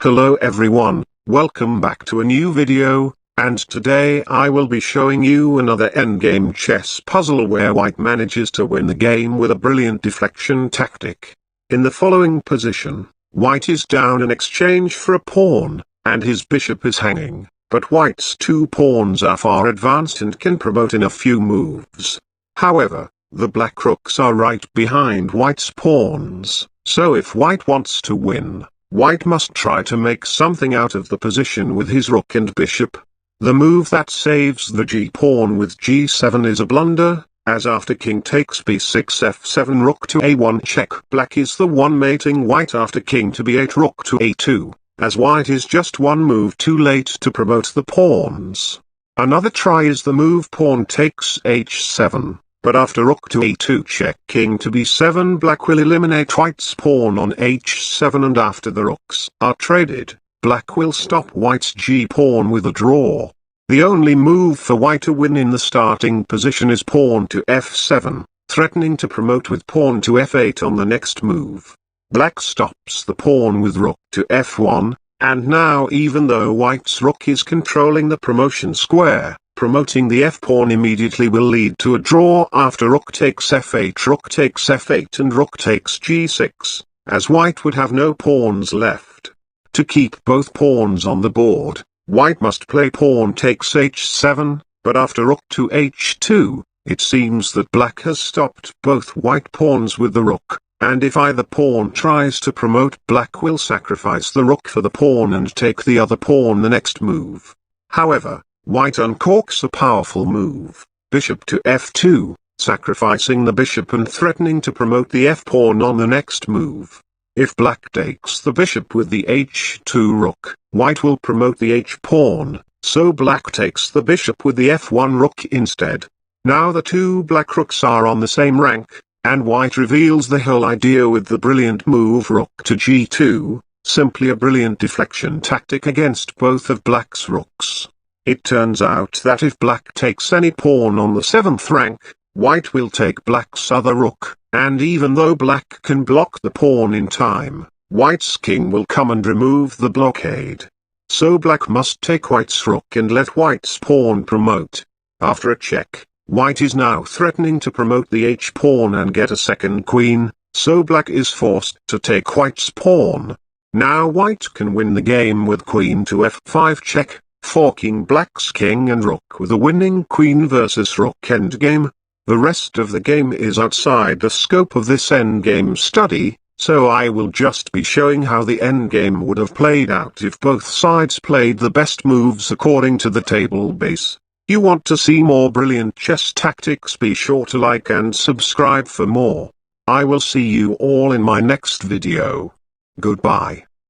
Hello everyone, welcome back to a new video, and today I will be showing you another endgame chess puzzle where white manages to win the game with a brilliant deflection tactic. In the following position, white is down in exchange for a pawn, and his bishop is hanging, but white's two pawns are far advanced and can promote in a few moves. However, the black rooks are right behind white's pawns, so if white wants to win, white must try to make something out of the position with his rook and bishop. The move that saves the g-pawn with g7 is a blunder, as after king takes b6 f7 rook to a1 check. Black is the one mating white after king to b8 rook to a2, as white is just one move too late to promote the pawns. Another try is the move pawn takes h7. But after rook to a2 check king to b7 black will eliminate white's pawn on h7, and after the rooks are traded, black will stop white's g-pawn with a draw. The only move for white to win in the starting position is pawn to f7, threatening to promote with pawn to f8 on the next move. Black stops the pawn with rook to f1, and now even though white's rook is controlling the promotion square, promoting the f-pawn immediately will lead to a draw after rook takes f8 and rook takes g6, as white would have no pawns left. To keep both pawns on the board, white must play pawn takes h7, but after rook to h2, it seems that black has stopped both white pawns with the rook, and if either pawn tries to promote, black will sacrifice the rook for the pawn and take the other pawn the next move. However, white uncorks a powerful move, bishop to f2, sacrificing the bishop and threatening to promote the f-pawn on the next move. If black takes the bishop with the h2 rook, white will promote the h-pawn, so black takes the bishop with the f1 rook instead. Now the two black rooks are on the same rank, and white reveals the whole idea with the brilliant move rook to g2, simply a brilliant deflection tactic against both of black's rooks. It turns out that if black takes any pawn on the 7th rank, white will take black's other rook, and even though black can block the pawn in time, white's king will come and remove the blockade. So black must take white's rook and let white's pawn promote. After a check, white is now threatening to promote the h-pawn and get a second queen, so black is forced to take white's pawn. Now white can win the game with queen to f5 check, forking black's king and rook with a winning queen versus rook endgame. The rest of the game is outside the scope of this endgame study, so I will just be showing how the endgame would have played out if both sides played the best moves according to the table base. You want to see more brilliant chess tactics? Be sure to like and subscribe for more. I will see you all in my next video. Goodbye.